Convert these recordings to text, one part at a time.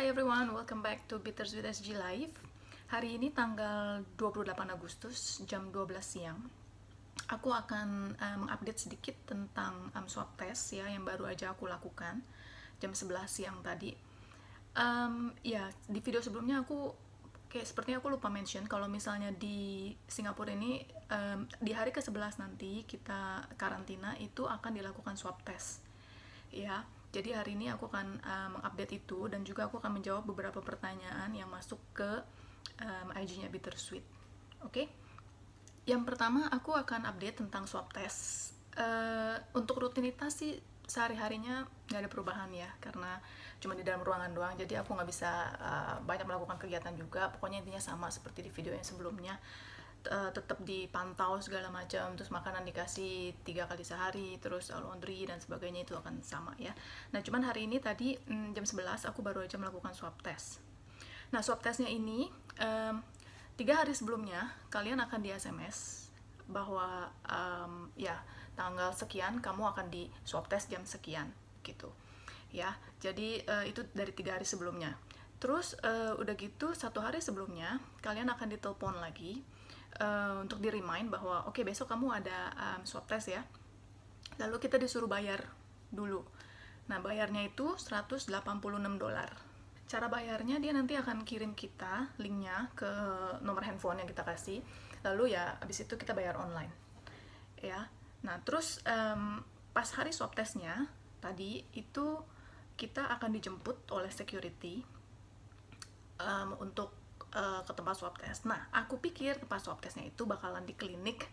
Hi everyone, welcome back to Bittersweet SG Live. Hari ini tanggal 28 Agustus jam 12 siang. Aku akan mengupdate sedikit tentang swab test ya yang baru aja aku lakukan jam 11 siang tadi. Ya, di video sebelumnya sepertinya aku lupa mention kalau misalnya di Singapura ini di hari ke-11 nanti kita karantina itu akan dilakukan swab test. Ya, jadi hari ini aku akan mengupdate itu dan juga aku akan menjawab beberapa pertanyaan yang masuk ke IG-nya Bittersweet. Oke? Yang pertama aku akan update tentang swab test. Untuk rutinitas sih sehari-harinya nggak ada perubahan ya, karena cuma di dalam ruangan doang, jadi aku nggak bisa banyak melakukan kegiatan juga. Pokoknya intinya sama seperti di video yang sebelumnya. Tetap dipantau segala macam, terus makanan dikasih 3 kali sehari, terus laundry dan sebagainya itu akan sama ya. Nah cuman hari ini tadi jam 11 aku baru aja melakukan swab test. Nah swab testnya ini 3 hari sebelumnya kalian akan di SMS bahwa ya tanggal sekian kamu akan di swab test jam sekian gitu ya. Jadi itu dari 3 hari sebelumnya. Terus udah gitu 1 hari sebelumnya kalian akan ditelepon lagi untuk di remind bahwa oke, besok kamu ada swab test ya. Lalu kita disuruh bayar dulu. Nah bayarnya itu $186. Cara bayarnya dia nanti akan kirim kita linknya ke nomor handphone yang kita kasih. Lalu ya abis itu kita bayar online ya. Nah terus pas hari swab testnya tadi itu kita akan dijemput oleh security untuk ke tempat swab test. Nah, aku pikir tempat swab testnya itu bakalan di klinik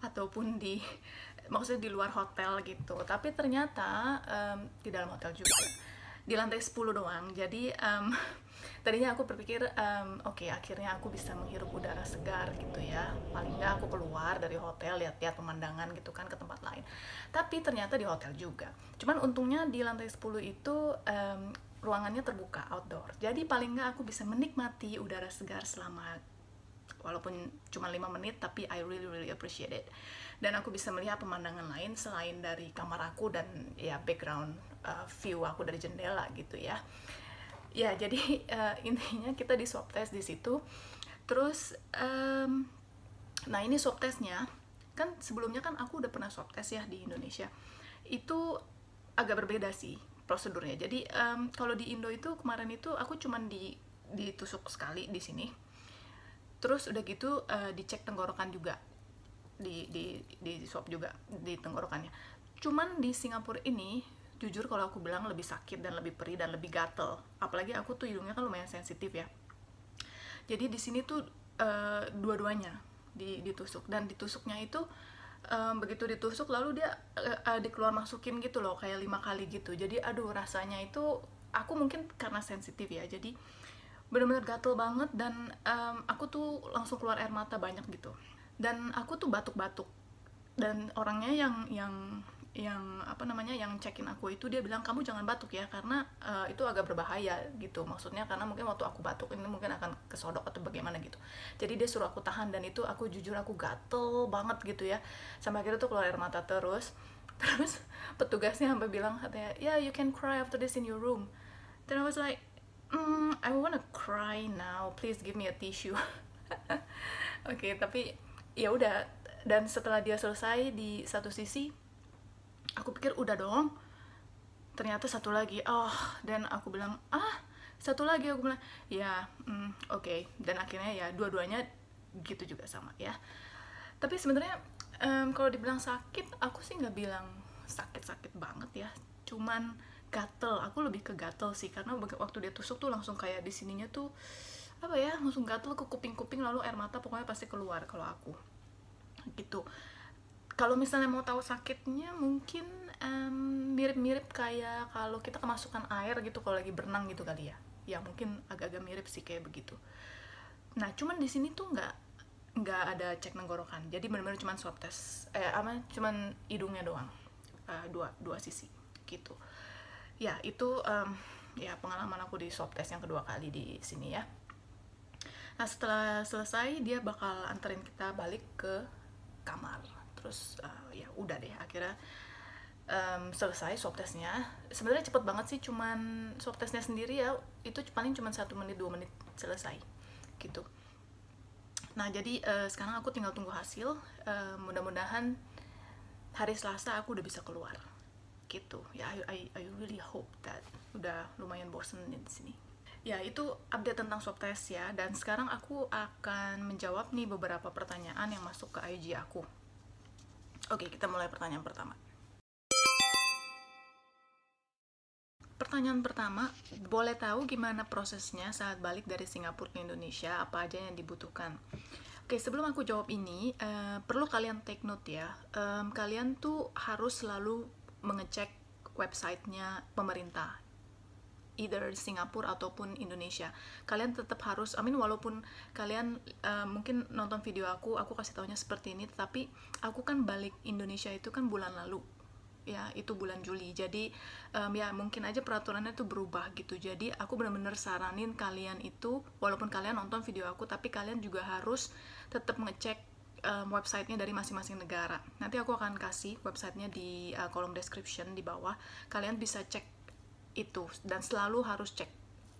ataupun maksudnya di luar hotel gitu. Tapi ternyata di dalam hotel juga. Di lantai 10 doang. Jadi tadinya aku berpikir oke, akhirnya aku bisa menghirup udara segar gitu ya. Paling nggak aku keluar dari hotel, lihat-lihat pemandangan gitu kan ke tempat lain. Tapi ternyata di hotel juga. Cuman untungnya di lantai 10 itu ruangannya terbuka, outdoor. Jadi paling nggak aku bisa menikmati udara segar selama walaupun cuma 5 menit, tapi I really appreciate it. Dan aku bisa melihat pemandangan lain selain dari kamar aku dan ya background view aku dari jendela gitu ya. Ya, jadi intinya kita di swab test di situ. Terus nah ini swab testnya kan sebelumnya kan aku udah pernah swab test ya di Indonesia. Itu agak berbeda sih prosedurnya. Jadi kalau di Indo itu kemarin itu aku cuman ditusuk sekali di sini. Terus udah gitu dicek tenggorokan juga. Di swab juga di tenggorokannya. Cuman di Singapura ini jujur kalau aku bilang lebih sakit dan lebih perih dan lebih gatel. Apalagi aku tuh hidungnya kan lumayan sensitif ya. Jadi di sini tuh dua-duanya ditusuk, dan ditusuknya itu begitu ditusuk lalu dia dikeluar masukin gitu loh, kayak 5 kali gitu. Jadi aduh, rasanya itu aku mungkin karena sensitif ya, jadi bener-bener gatel banget. Dan aku tuh langsung keluar air mata banyak gitu, dan aku tuh batuk-batuk. Dan orangnya yang cekin aku itu dia bilang kamu jangan batuk ya, karena itu agak berbahaya gitu. Maksudnya karena mungkin waktu aku batuk ini mungkin akan kesodok atau bagaimana gitu. Jadi dia suruh aku tahan, dan itu aku jujur aku gatel banget gitu ya. Sampai akhirnya tuh keluar air mata terus. Terus petugasnya sampai bilang katanya, "Yeah, you can cry after this in your room." Then I was like, I wanna cry now. Please give me a tissue. Oke, tapi ya udah. Dan setelah dia selesai di satu sisi, aku pikir udah dong. Ternyata satu lagi. Dan aku bilang satu lagi. Aku bilang ya oke. Dan akhirnya ya dua-duanya gitu juga sama ya. Tapi sebenarnya kalau dibilang sakit, aku sih nggak bilang sakit-sakit banget ya. Cuman gatel. Aku lebih ke gatel sih, karena waktu dia tusuk tuh langsung kayak di sininya tuh apa ya, langsung gatel ke kuping-kuping, lalu air mata pokoknya pasti keluar kalau aku gitu. Kalau misalnya mau tahu sakitnya, mungkin mirip-mirip kayak kalau kita kemasukan air gitu kalau lagi berenang gitu kali ya. Ya mungkin agak-agak mirip sih kayak begitu. Nah cuman di sini tuh nggak ada cek tenggorokan. Jadi benar-benar cuman swab test. Cuman hidungnya doang. Dua sisi gitu. Ya itu ya pengalaman aku di swab test yang kedua kali di sini ya. Nah setelah selesai dia bakal anterin kita balik ke kamar. Terus ya udah deh, akhirnya selesai swab testnya. Sebenarnya cepet banget sih, cuman swab testnya sendiri ya itu paling cuma 1 menit 2 menit selesai gitu. Nah jadi sekarang aku tinggal tunggu hasil. Mudah-mudahan hari Selasa aku udah bisa keluar gitu ya. I really hope that. Udah lumayan bosen di sini. Ya itu update tentang swab test ya. Dan sekarang aku akan menjawab nih beberapa pertanyaan yang masuk ke IG aku. Oke, kita mulai pertanyaan pertama. Pertanyaan pertama, boleh tahu gimana prosesnya saat balik dari Singapura ke Indonesia? Apa aja yang dibutuhkan? Oke, sebelum aku jawab ini, perlu kalian take note ya. Kalian tuh harus selalu mengecek websitenya pemerintah, either Singapura ataupun Indonesia. Kalian tetap harus, walaupun kalian mungkin nonton video aku kasih taunya seperti ini, tetapi aku kan balik Indonesia itu kan bulan lalu. Ya, itu bulan Juli. Jadi ya mungkin aja peraturannya tuh berubah gitu. Jadi aku benar-benar saranin kalian itu, walaupun kalian nonton video aku, tapi kalian juga harus tetap ngecek websitenya dari masing-masing negara. Nanti aku akan kasih websitenya di kolom description di bawah. Kalian bisa cek itu dan selalu harus cek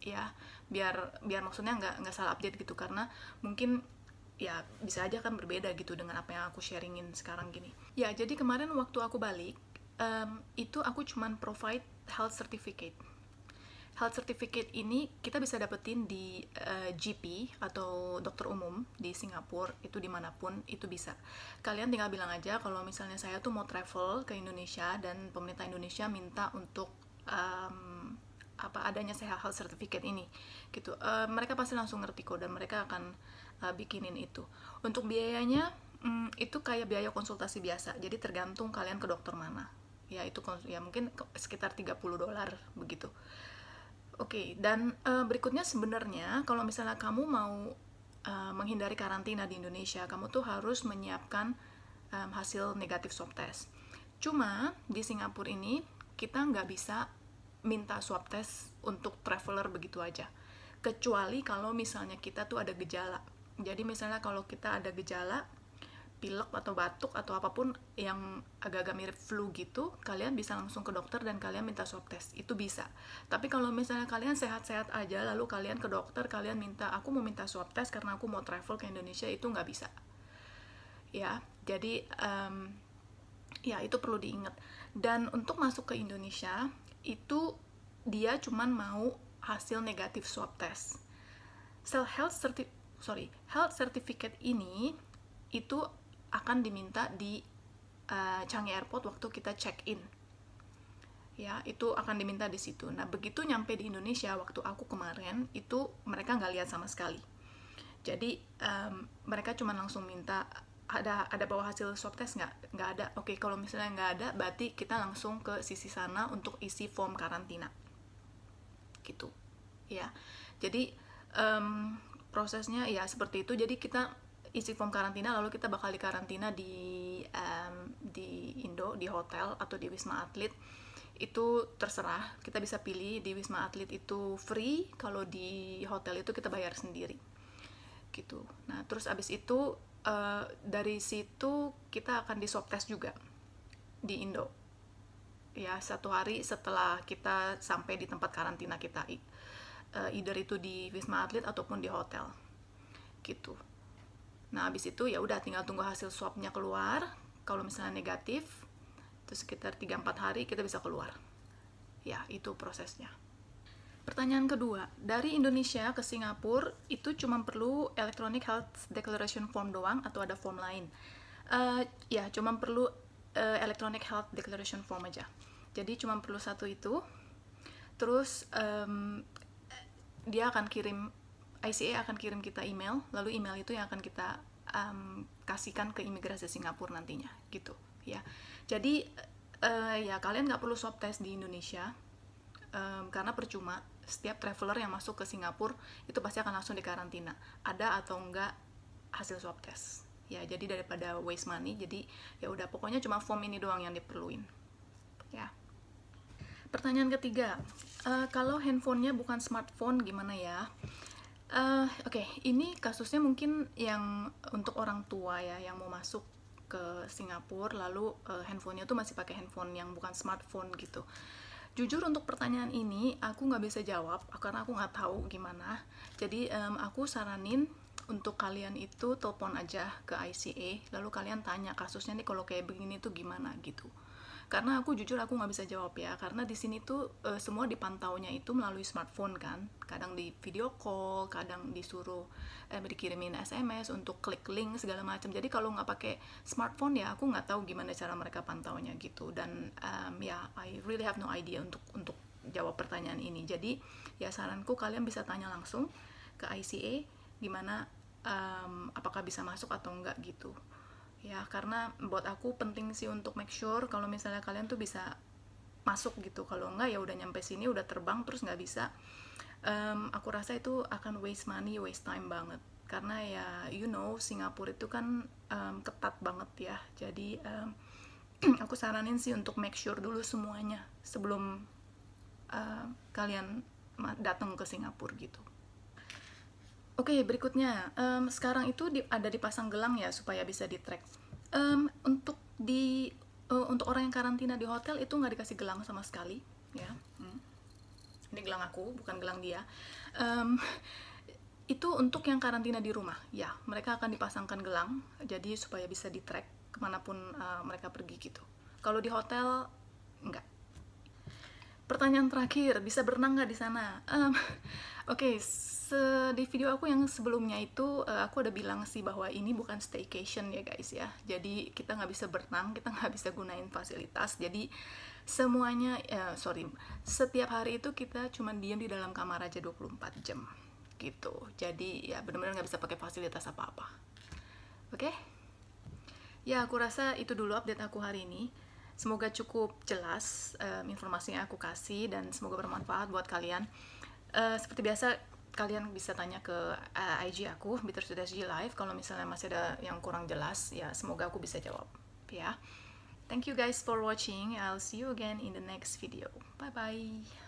ya, biar maksudnya nggak salah update gitu, karena mungkin ya bisa aja kan berbeda gitu dengan apa yang aku sharingin sekarang gini. Ya, jadi kemarin waktu aku balik, itu aku cuman provide health certificate. Health certificate ini kita bisa dapetin di GP atau dokter umum di Singapura, itu dimanapun itu bisa. Kalian tinggal bilang aja kalau misalnya saya tuh mau travel ke Indonesia dan pemerintah Indonesia minta untuk adanya health certificate ini gitu. Mereka pasti langsung ngerti kok dan mereka akan bikinin itu. Untuk biayanya itu kayak biaya konsultasi biasa, jadi tergantung kalian ke dokter mana ya. Itu ya mungkin sekitar $30 begitu. Oke, dan berikutnya sebenarnya kalau misalnya kamu mau menghindari karantina di Indonesia, kamu tuh harus menyiapkan hasil negatif swab test. Cuma di Singapura ini kita nggak bisa minta swab test untuk traveler begitu aja, kecuali kalau misalnya kita tuh ada gejala. Jadi misalnya kalau kita ada gejala pilek atau batuk atau apapun yang agak-agak mirip flu gitu, kalian bisa langsung ke dokter dan kalian minta swab test, itu bisa. Tapi kalau misalnya kalian sehat-sehat aja lalu kalian ke dokter, kalian minta, aku mau minta swab test karena aku mau travel ke Indonesia, itu nggak bisa ya. Jadi ya itu perlu diingat. Dan untuk masuk ke Indonesia itu dia cuman mau hasil negatif swab test. Health certificate ini itu akan diminta di Changi Airport waktu kita check-in ya, itu akan diminta di situ. Nah begitu nyampe di Indonesia waktu aku kemarin itu mereka nggak lihat sama sekali. Jadi mereka cuma langsung minta ada bawa hasil swab test nggak ada. Oke, kalau misalnya nggak ada berarti kita langsung ke sisi sana untuk isi form karantina gitu ya. Jadi prosesnya ya seperti itu. Jadi kita isi form karantina, lalu kita bakal dikarantina di Indo, di hotel atau di Wisma Atlet. Itu terserah, kita bisa pilih. Di Wisma Atlet itu free, kalau di hotel itu kita bayar sendiri gitu. Nah terus abis itu dari situ kita akan di swab test juga di Indo ya, 1 hari setelah kita sampai di tempat karantina kita, either itu di Wisma Atlet ataupun di hotel gitu. Nah abis itu ya udah tinggal tunggu hasil swabnya keluar. Kalau misalnya negatif, itu sekitar 3-4 hari kita bisa keluar ya. Itu prosesnya. Pertanyaan kedua, dari Indonesia ke Singapura itu cuma perlu Electronic Health Declaration Form doang atau ada form lain? Ya cuma perlu Electronic Health Declaration Form aja. Jadi cuma perlu satu itu. Terus dia akan kirim, ICA akan kirim kita email, lalu email itu yang akan kita kasihkan ke imigrasi Singapura nantinya gitu ya. Jadi ya kalian nggak perlu swab test di Indonesia karena percuma. Setiap traveler yang masuk ke Singapura itu pasti akan langsung dikarantina, ada atau enggak hasil swab test ya. Jadi daripada waste money, jadi ya udah pokoknya cuma form ini doang yang diperluin ya. Pertanyaan ketiga, kalau handphonenya bukan smartphone gimana ya? Oke, ini kasusnya mungkin yang untuk orang tua ya yang mau masuk ke Singapura, lalu handphonenya tuh masih pakai handphone yang bukan smartphone gitu. Jujur untuk pertanyaan ini aku nggak bisa jawab karena aku nggak tahu gimana. Jadi aku saranin untuk kalian itu telepon aja ke ICA, lalu kalian tanya kasusnya nih kalau kayak begini tuh gimana gitu. Karena aku jujur aku nggak bisa jawab ya, karena di sini tuh semua dipantaunya itu melalui smartphone kan. Kadang di video call, kadang disuruh dikirimin SMS untuk klik link segala macam. Jadi kalau nggak pakai smartphone ya aku nggak tahu gimana cara mereka pantaunya gitu. Dan ya I really have no idea untuk jawab pertanyaan ini. Jadi ya saranku kalian bisa tanya langsung ke ICA gimana apakah bisa masuk atau enggak gitu. Ya, karena buat aku penting sih untuk make sure kalau misalnya kalian tuh bisa masuk gitu. Kalau enggak ya udah nyampe sini, udah terbang terus nggak bisa. Aku rasa itu akan waste money, waste time banget. Karena ya Singapura itu kan ketat banget ya. Jadi aku saranin sih untuk make sure dulu semuanya sebelum kalian datang ke Singapura gitu. Oke, berikutnya sekarang itu ada dipasang gelang ya supaya bisa di track. Untuk orang yang karantina di hotel itu nggak dikasih gelang sama sekali ya. Ini gelang aku, bukan gelang dia. Itu untuk yang karantina di rumah ya, mereka akan dipasangkan gelang jadi supaya bisa di track kemanapun mereka pergi gitu. Kalau di hotel enggak. Pertanyaan terakhir, bisa berenang nggak di sana? Oke, di video aku yang sebelumnya itu aku udah bilang sih bahwa ini bukan staycation ya guys ya. Jadi kita nggak bisa berenang, kita nggak bisa gunain fasilitas. Jadi semuanya, setiap hari itu kita cuma diam di dalam kamar aja 24 jam gitu. Jadi ya benar-benar nggak bisa pakai fasilitas apa-apa. Oke? Ya aku rasa itu dulu update aku hari ini. Semoga cukup jelas informasi yang aku kasih dan semoga bermanfaat buat kalian. Seperti biasa kalian bisa tanya ke IG aku Bittersweet Live kalau misalnya masih ada yang kurang jelas ya, semoga aku bisa jawab ya. Thank you guys for watching. I'll see you again in the next video. Bye bye.